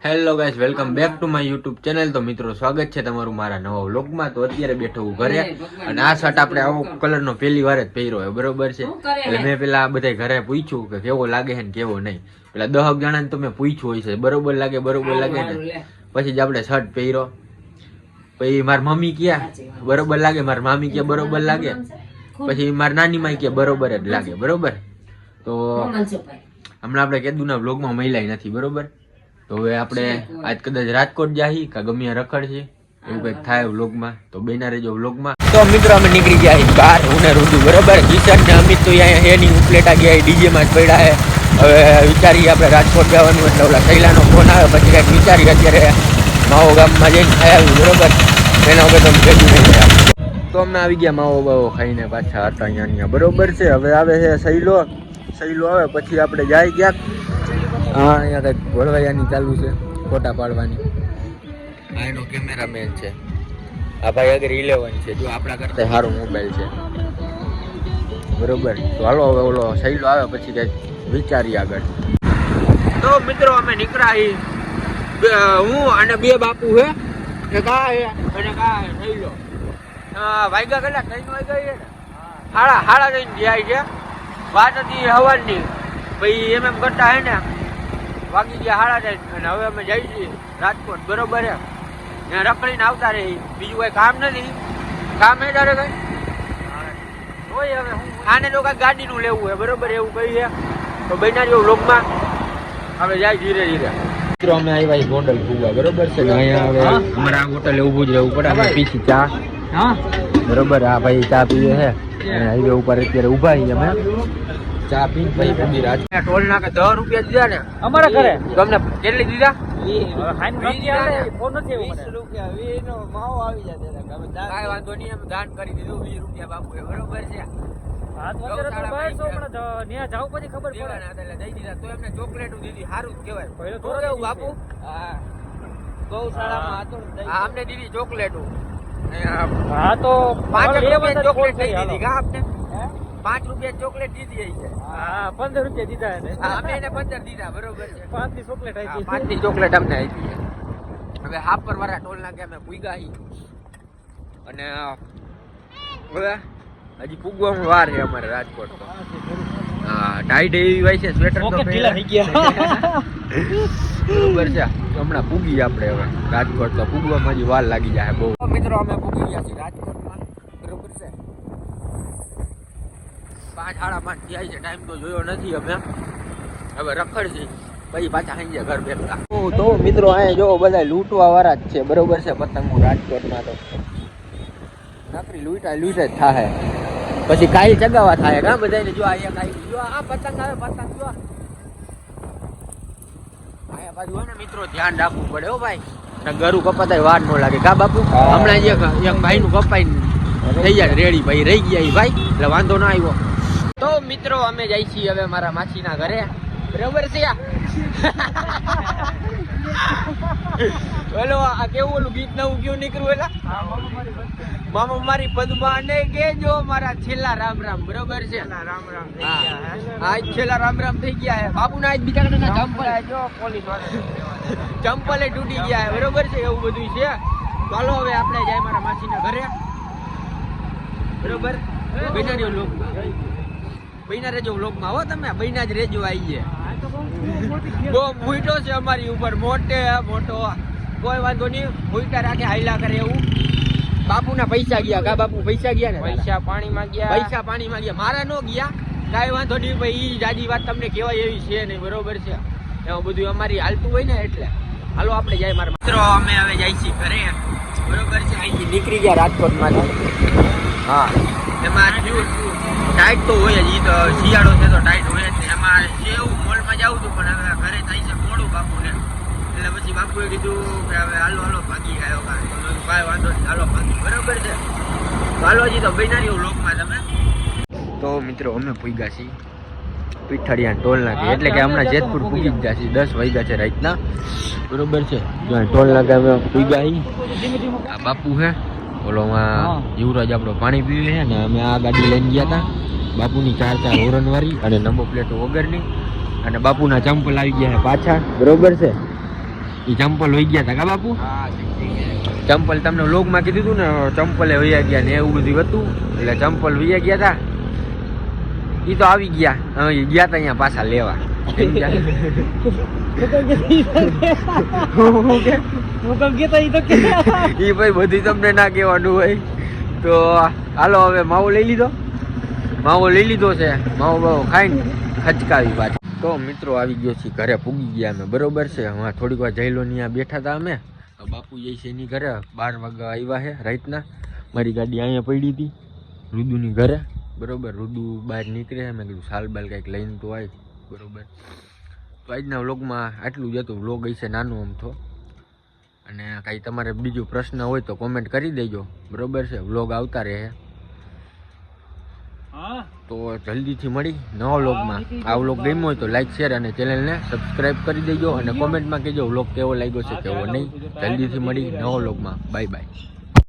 Hello guys, welcome back to my YouTube channel. તો મિત્રો, સ્વાગત છે તમારું મારા નવા વ્લોગમાં. તો અત્યારે બેઠો હું ઘરે, અને આ શર્ટ આપણે આવો કલરનો પહેલી વાર જ પહેર્યો હોય, બરોબર છે. એટલે મેં પેલા બધા ઘરે પૂછ્યું કે કેવો લાગે છે ને કેવો નહીં. પેલા 10 જણાને તો મેં પૂછ્યું હોય છે, બરોબર લાગે ને. પછી જ આપણે શર્ટ પહેર્યો. પછી મારી મમ્મી ક્યાં બરોબર લાગે, મારી મામી કે બરોબર લાગે, પછી મારી નાની માઈ કે બરોબર જ લાગે, બરોબર. તો હમણાં આપણે કેદુના વ્લોગમાં મહિલાઈ નથી, બરોબર. તો હવે આપણે આજ કદાચ રાજકોટ જાહી કા ગમે રખડ છે એવું કંઈક થાય વ્લોગમાં, તો બેના રહેજો વ્લોગમાં. તો મિત્રો, અમે નીકળી ગયા બહાર, હું ને રૂડુ, બરોબર. કિશન ને અમિત તો અહીંયા હે નહીં, ઉપલેટા ગયા ડીજે માં જ પડ્યા હે. હવે વિચારીએ આપણે રાજકોટ જવાનું, એટલે ઓલા શૈલાનો ફોન આવે, પછી કંઈક વિચારીએ. અત્યારે માવો ગામમાં જઈને ખાઈ આવ્યું, બરોબર. એના વગર તો ભેગું નહીં થયા. તો અમને આવી ગયા માવો બાવો ખાઈને પાછા હતા અહીંયા, બરોબર છે. હવે આવે છે સૈલો આવે, પછી આપણે જાય ક્યાંક. હા, અહીંયા કંઈક વળવાયાની ચાલુ છે, ફોટા પાડવાની. આ એનો કેમેરામેન છે. આ ભાઈ આગળ 11 છે, જો આપણા કરતા સારો મોબાઈલ છે, બરોબર. તો હાલો હવે ઓલો સૈલો આવે પછી કંઈક વિચારીએ આગળ. તો મિત્રો, અમે નીકળ્યા, હું અને બે બાપુ હે, એક આ હે અને કા હે સૈલો. વાગ્યા કેટલા 3 વાગ્યા છે ને, હાડા 3 જાય છે. વાત હતી હવાની, પછી એમ કરતા હે ને વાગી ગયા 3:30, અને હવે અમે જઈએ છીએ રાજકોટ, બરોબર છે. ત્યાં રખડીને આવતા રહી, બીજું કઈ કામ નથી. કામ એ તારે કઈ હોય. હવે આને તો કઈ ગાડીનું લેવું હોય, બરોબર, એવું કહીએ. તો બન્યા જેવું લોકમાં હવે જાય ધીરે ધીરે. મિત્રો, અમે આવ્યા ગોંડલ ફૂગવા, બરોબર છે. અહીંયા હવે અમારે આ હોટલે ઊભું જ રહેવું પડે. અમે પીછી ચા, બરોબર. આ ભાઈ ચા પીએ છે, અને હાઈવે ઉપર અત્યારે ઊભા છીએ અમે. ચા પીને પછી પૂરી રાત ટોલ નાકે 10 રૂપિયા દીધા ને અમારા ઘરે. તમને કેટલી દીધા? 20 નો માવો આવી જાય. કાંઈ વાંધો નહીં, અમે દાન કરી દીધું 20 રૂપિયા બાપુએ, બરોબર છે. ચોકલેટો દીધી, સારું જ કહેવાય. બાપુ ગૌશાળામાં અમને દીધી ચોકલેટો. હા, તો 5 રૂપિયા ચોકલેટ લઈ દીધી કા આપને? 5 રૂપિયા ચોકલેટ દીધી છે. હા, 15 રૂપિયા દીધા એને. અમે એને 15 દીધા, બરોબર છે. 5 ની ચોકલેટ આપી, 5 ની ચોકલેટ અમને આપી. હવે હાપર વાળા ટોલ નાકે અમે પૂગ્યા હી, અને હવે હજી પૂગવામાં વાર છે અમારે રાજકોટ. હા, ટાઈટ એવી હોય છે, સ્વેટર તો ઢીલા થઈ ગયા, બરોબર છે. હમણાં પૂગી આપણે હવે રાજકોટ, તો પૂગવામાં હજી વાર લાગી જાય બહુ. મિત્રો, અમે પૂગી ગયા છીએ રાજકોટમાં, બરોબર છે. 5 સાડા 5 થયા છે, ટાઈમ તો જોયો નથી અમે. હવે રખડશી પછી પાછા સાંજે ઘર બેઠા. તો મિત્રો, અહીંયા જો બધા લૂંટવા વાળા જ છે, બરોબર છે. પતંગો રાજકોટમાં તો નકરી લૂંટા જ થાય, પછી કાઈ ચગાવા થાય કા બધાને. જો અહીંયા કાઈ જો આ પતંગ આવે, પતંગ જો આયા બાજુ હોય ને મિત્રો, ધ્યાન રાખવું પડે હો ભાઈ. ગરું કપાતા વાર ન લાગે કા બાપુ. હમણાં જ એક ભાઈ નું કપાઈ થઈ જાય રેડી, ભાઈ રહી ગયા ભાઈ, એટલે વાંધો ના આવ્યો. તો મિત્રો, અમે જઈ છીએ હવે મારા માસીના ઘરે, બરોબર છે. બોલો, આ કેવું ઓલું ગીત નવું કેવું નીકળ્યું? એલા મામા મારી પદ્મા ને કેજો મારા છેલ્લા રામ રામ, બરોબર છે. આજ છેલ્લા રામ રામ થઈ ગયા હે બાપુ ના. આજ બિચારા ચંપલ જો પોલીસ ચંપલે તૂટી ગયા હે, બરોબર છે. એવું બધું છે. ચાલો હવે આપણે જાય મારા માસીના ઘરે, બરોબર. બૈના રેજો વ્લોગમાં હો તમે, બૈના જ રેજો. આવીએ બહુ મૂઠો છે અમારી ઉપર, મોટો કોઈ વાંધો નહીં. મૂઠા રાખે, હાઈલા કરે એવું. બાપુના પૈસા ગયા કા બાપુ? પૈસા ગયા ને, પૈસા પાણીમાં ગયા. મારા નો ગયા, કાંઈ વાંધો નહીં ભાઈ. ઈ જાજી વાત તમને કહેવાય એવી છે નહીં, બરોબર છે. એવું બધું અમારી હાલતું હોય ને, એટલે હાલો આપણે જાય મારા મિત્રો. અમે હવે જાય છીએ ઘરે, બરોબર છે. અહીંથી નીકળી ગયા રાજકોટમાંથી. હા, એમાં ટાઈટ તો હોય જ, તો શિયાળો છે તો ટાઈટ હોય જ. એમાં એવું મોલમાં જાઉં છું, પણ હવે ઘરે થાય છે મોડું બાપુને, એટલે પછી બાપુએ કીધું કે હવે હાલો ભાગી આવ્યો. કાંઈ વાંધો નહીં, હાલો ભાગી, બરોબર છે. હાલો, હજી તો બૈનારી લોકમાં તમે. તો મિત્રો, અમે પૂગ્યા છીએ પીઠાડિયા ટોલ નાકે, એટલે કે હમણાં જેતપુર પૂગી જ ગયા છીએ. 10 વાગ્યા છે રાતના, બરોબર છે. ટોલ નાકે અમે પૂગ્યા છીએ. આ બાપુ હે ઓલોમાં યુવરાજ આપણો પાણી પીવે છે ને. અમે આ ગાડી લઈને ગયા હતા બાપુની, 4 હોરન વાળી અને નંબર પ્લેટો વગરની. અને બાપુના ચંપલ આવી ગયા છે પાછા, બરોબર છે. એ ચંપલ વહી ગયા હતા કા બાપુ? ચંપલ તમને વ્લોગમાં કીધું હતું ને, ચંપલે વૈયા ગયા ને એવું બધું હતું, એટલે ચંપલ વૈયા ગયા હતા. એ તો આવી ગયા, હવે ગયા હતા અહીંયા પાછા લેવા. એ ભાઈ બધી તમને ના કહેવાનું હોય. તો હાલો હવે માવો લઈ લીધો, માવો લઈ લીધો છે. માવો બાવો ખાઈને ખચકાવી પાછી. તો મિત્રો આવી ગયો છે ઘરે, પૂગી ગયા અમે, બરોબર છે. હવે થોડીક વાર જઈલોની આ બેઠા હતા અમે. બાપુ જઈ છે એની ઘરે, 12 વાગ્યા આવ્યા છે રાતના. મારી ગાડી અહીંયા પડી હતી રુદુની ઘરે, બરોબર. રુદુ બહાર નીકળે, મેં કીધું સાલ બાલ કંઈક લઈને તો આવી, બરોબર. તો આજના વ્લોગમાં આટલું જ હતું. વ્લોગ હશે નાનો અમથો, અને કાંઈ તમારે બીજું પ્રશ્ન હોય તો કોમેન્ટ કરી દેજો, બરોબર છે. વ્લોગ આવતા રહે. તો જલ્દીથી મળી નવા વ્લોગમાં. આ વ્લોગ ગમ્યો હોય તો લાઈક શેર અને ચેનલને સબસ્ક્રાઈબ કરી દેજો, અને કોમેન્ટમાં કહેજો વ્લોગ કેવો લાગ્યો છે કેવો નહીં. જલ્દીથી મળી નવા વ્લોગમાં. Bye bye.